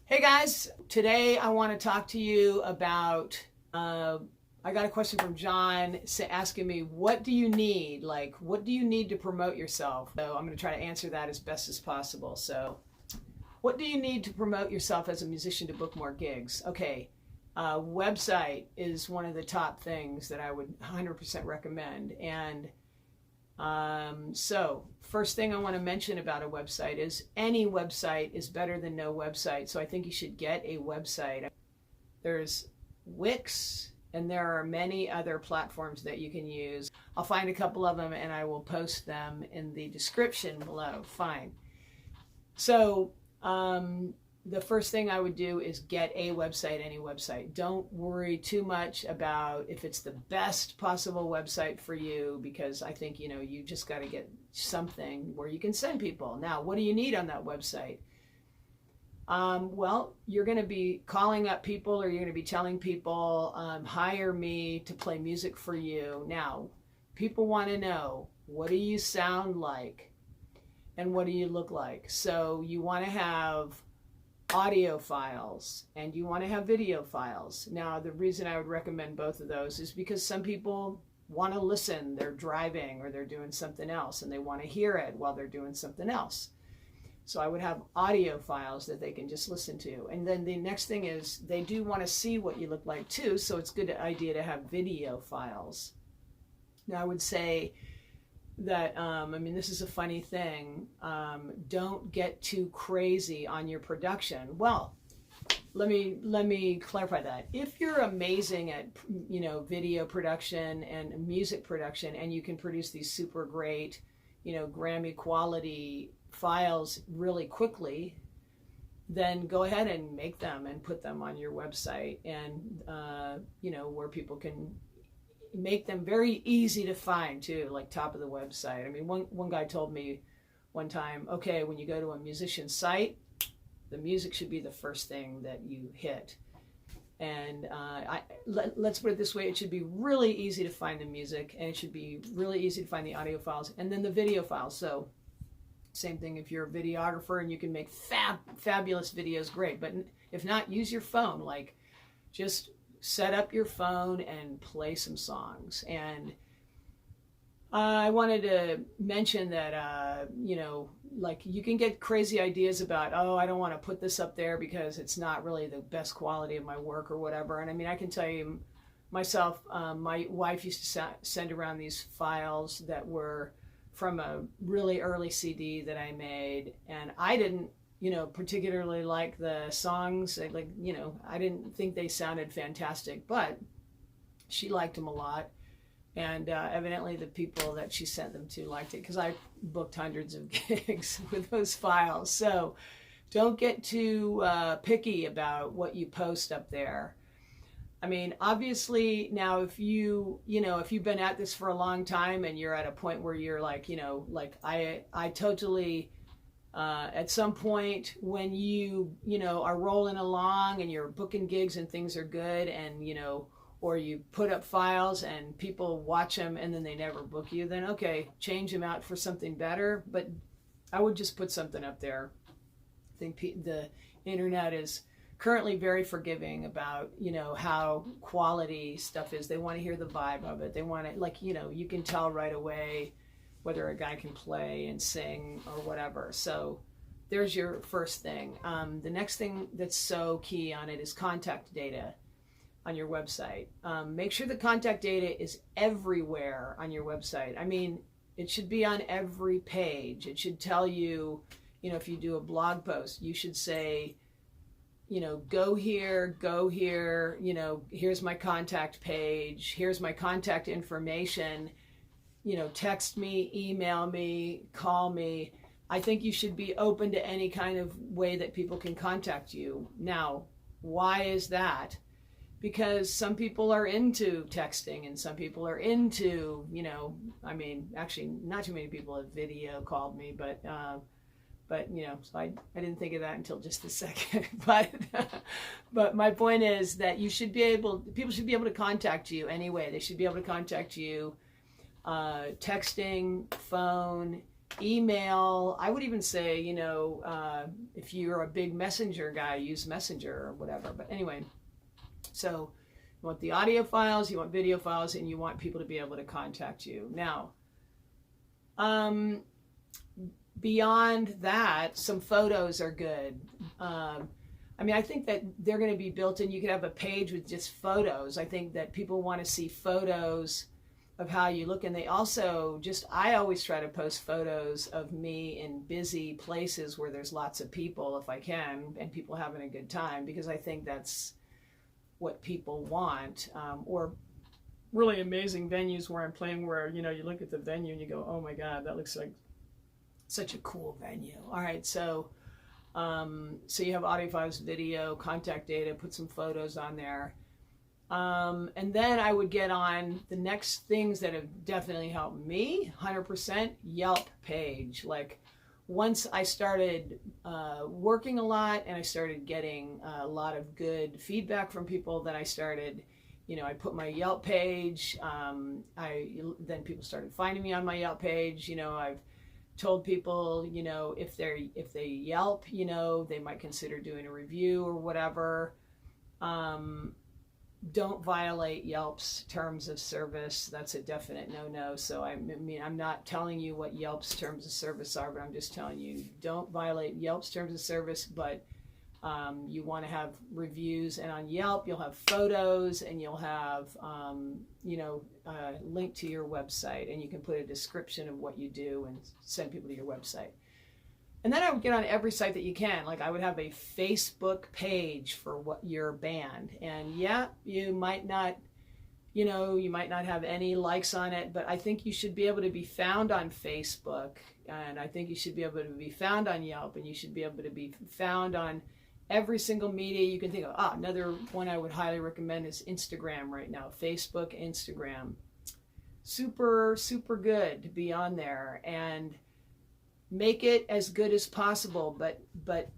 Hey guys, today I want to talk to you about, I got a question from John asking me, what do you need? Like, what do you need to promote yourself? So I'm going to try to answer that as best as possible. So what do you need to promote yourself as a musician to book more gigs? Okay, website is one of the top things that I would 100% recommend. And so first thing I want to mention about a website is any website is better than no website. So I think you should get a website. There's Wix and there are many other platforms that you can use. I'll find a couple of them and I will post them in the description below. Fine. So, the first thing I would do is get a website, any website. Don't worry too much about if it's the best possible website for you, because I think, you just got to get something where you can send people. Now, what do you need on that website? Well, you're going to be calling up people, or you're going to be telling people, hire me to play music for you. Now, people want to know, what do you sound like? And what do you look like? So you want to have audio files and you want to have video files. Now, the reason I would recommend both of those is because some people want to listen. They're driving or they're doing something else and they want to hear it while they're doing something else. So I would have audio files that they can just listen to. And then the next thing is they do want to see what you look like too. So it's a good idea to have video files. Now I would say that, this is a funny thing. Don't get too crazy on your production. Well, let me clarify that. If you're amazing at, video production and music production, and you can produce these super great, Grammy quality files really quickly, then go ahead and make them and put them on your website, and, where people can make them very easy to find too, like top of the website. One guy told me one time, okay, when you go to a musician's site, the music should be the first thing that you hit. And let's put it this way, it should be really easy to find the music, and it should be really easy to find the audio files and then the video files. So same thing, if you're a videographer and you can make fabulous videos, great. But if not, use your phone. Like, just set up your phone and play some songs. And I wanted to mention that, you can get crazy ideas about, oh, I don't want to put this up there because it's not really the best quality of my work or whatever. And I can tell you myself, my wife used to send around these files that were from a really early CD that I made, and I didn't particularly like the songs. I didn't think they sounded fantastic, but she liked them a lot. And evidently the people that she sent them to liked it, because I booked hundreds of gigs with those files. So don't get too picky about what you post up there. Obviously now, if if you've been at this for a long time and you're at a point where you're like, I totally, at some point when you are rolling along and you're booking gigs and things are good, and or you put up files and people watch them and then they never book you, then okay, change them out for something better. But I would just put something up there. I think the internet is currently very forgiving about how quality stuff is. They want to hear the vibe of it. They want it, you can tell right away whether a guy can play and sing or whatever. So there's your first thing. The next thing that's so key on it is contact data on your website. Make sure the contact data is everywhere on your website. It should be on every page. It should tell you, if you do a blog post, you should say, go here, here's my contact page, here's my contact information, text me, email me, call me. I think you should be open to any kind of way that people can contact you. Now, why is that? Because some people are into texting and some people are into, actually not too many people have video called me, but so I didn't think of that until just a second. But my point is that people should be able to contact you anyway. They should be able to contact you texting, phone, email. I would even say, you know, if you're a big messenger guy, use Messenger or whatever. But anyway, so you want the audio files, you want video files, and you want people to be able to contact you. Now, beyond that, some photos are good. I mean, I think that they're going to be built in. You could have a page with just photos. I think that people want to see photos of how you look. And they also I always try to post photos of me in busy places where there's lots of people if I can, and people having a good time, because I think that's what people want. Or really amazing venues where I'm playing where, you know, you look at the venue and you go, oh my God, that looks like such a cool venue. All right, so you have audio files, video, contact data, put some photos on there. And then I would get on the next things that have definitely helped me, 100%, Yelp page. Like, once I started working a lot and I started getting a lot of good feedback from people, then I started, you know, I put my Yelp page. Then people started finding me on my Yelp page. You know, I've told people, you know, if they Yelp, you know, they might consider doing a review or whatever. Don't violate Yelp's terms of service. That's a definite no-no. So I mean, I'm not telling you what Yelp's terms of service are, but I'm just telling you, don't violate Yelp's terms of service, but you want to have reviews. And on Yelp, you'll have photos, and you'll have, you know, link to your website, and you can put a description of what you do and send people to your website. And then I would get on every site that you can. Like, I would have a Facebook page for what your band. And yeah, you might not, you know, you might not have any likes on it, but I think you should be able to be found on Facebook. And I think you should be able to be found on Yelp, and you should be able to be found on every single media you can think of. Another one I would highly recommend is Instagram right now. Facebook, Instagram. Super, super good to be on there. And make it as good as possible, but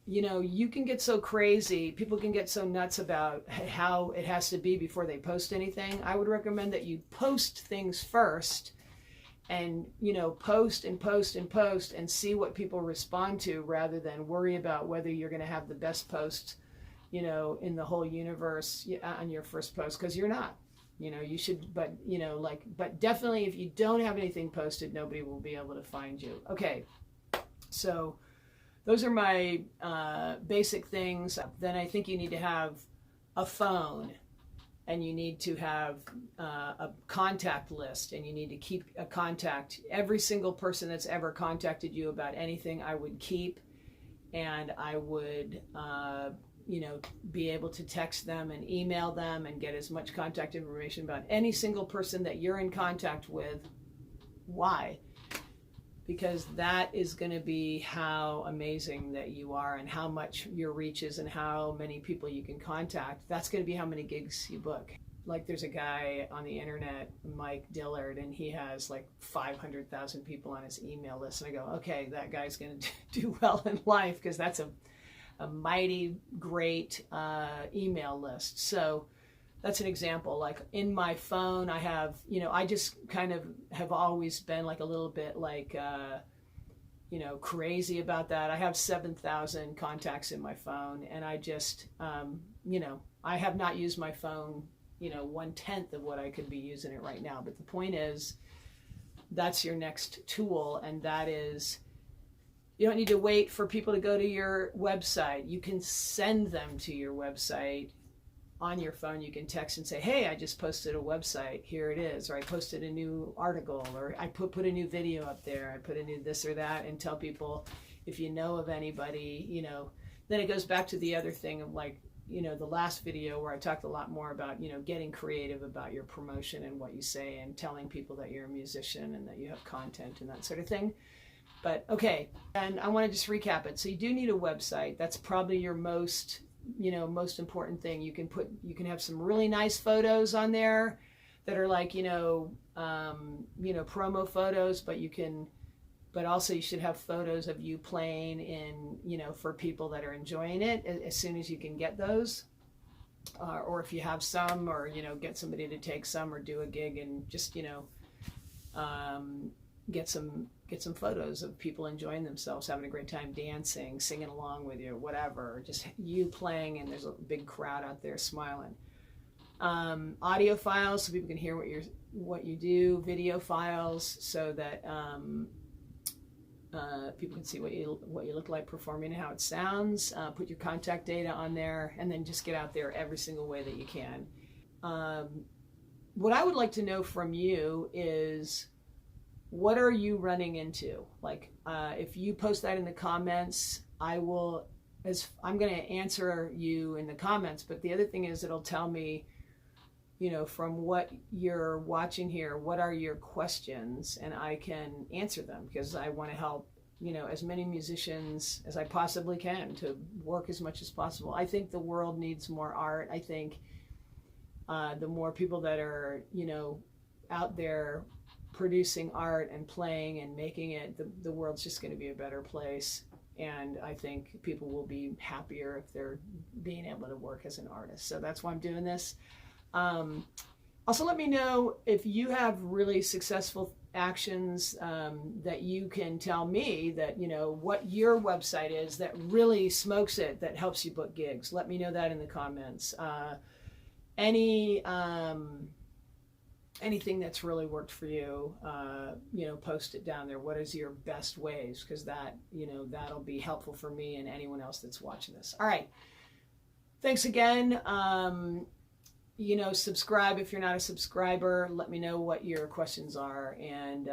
you know, you can get so crazy, people can get so nuts about how it has to be before they post anything. I would recommend that you post things first, and, you know, post and post and post and see what people respond to, rather than worry about whether you're going to have the best post, you know, in the whole universe on your first post, because you're not. You know, you should, but, you know, like, but definitely if you don't have anything posted, nobody will be able to find you. Okay, so those are my basic things. Then I think you need to have a phone, and you need to have a contact list, and you need to keep a contact. Every single person that's ever contacted you about anything, I would keep, and I would, you know, be able to text them and email them and get as much contact information about any single person that you're in contact with. Why? Because that is going to be how amazing that you are, and how much your reach is, and how many people you can contact. That's going to be how many gigs you book. Like, there's a guy on the internet, Mike Dillard, and he has like 500,000 people on his email list. And I go, okay, that guy's going to do well in life, because that's a mighty great email list. So that's an example. Like, in my phone, I have, you know, I just kind of have always been like a little bit like, you know, crazy about that. I have 7,000 contacts in my phone, and I just, you know, I have not used my phone, you know, 1/10 of what I could be using it right now. But the point is, that's your next tool, and that is, you don't need to wait for people to go to your website. You can send them to your website on your phone. You can text and say, hey, I just posted a website. Here it is. Or I posted a new article, or I put a new video up there. I put a new this or that, and tell people, if you know of anybody, you know. Then it goes back to the other thing of, like, you know, the last video where I talked a lot more about, you know, getting creative about your promotion and what you say, and telling people that you're a musician and that you have content and that sort of thing. But okay, and I want to just recap it. So you do need a website. That's probably your most, you know, most important thing. You can have some really nice photos on there that are like, you know, promo photos, but also you should have photos of you playing in, you know, for people that are enjoying it as soon as you can get those. Or if you have some, or, you know, get somebody to take some, or do a gig and just, you know, get some photos of people enjoying themselves, having a great time dancing, singing along with you, whatever. Just you playing, and there's a big crowd out there smiling. Audio files so people can hear what you do. Video files so that people can see what you look like performing and how it sounds. Put your contact data on there, and then just get out there every single way that you can. What I would like to know from you is, what are you running into? Like, if you post that in the comments, I'm going to answer you in the comments. But the other thing is, it'll tell me, from what you're watching here, what are your questions, and I can answer them, because I want to help, as many musicians as I possibly can to work as much as possible. I think the world needs more art. I think the more people that are, out there producing art and playing and making it, the world's just going to be a better place. And I think people will be happier if they're being able to work as an artist. So that's why I'm doing this. Also, let me know if you have really successful actions that you can tell me that, what your website is that really smokes it, that helps you book gigs. Let me know that in the comments. Anything that's really worked for you, post it down there. What is your best ways? Because that'll be helpful for me and anyone else that's watching this. All right. Thanks again. Subscribe if you're not a subscriber. Let me know what your questions are, and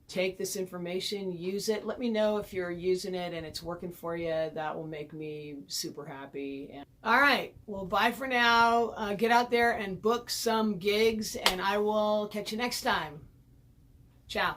take this information, use it. Let me know if you're using it and it's working for you. That will make me super happy. All right. Well, bye for now. Get out there and book some gigs, and I will catch you next time. Ciao.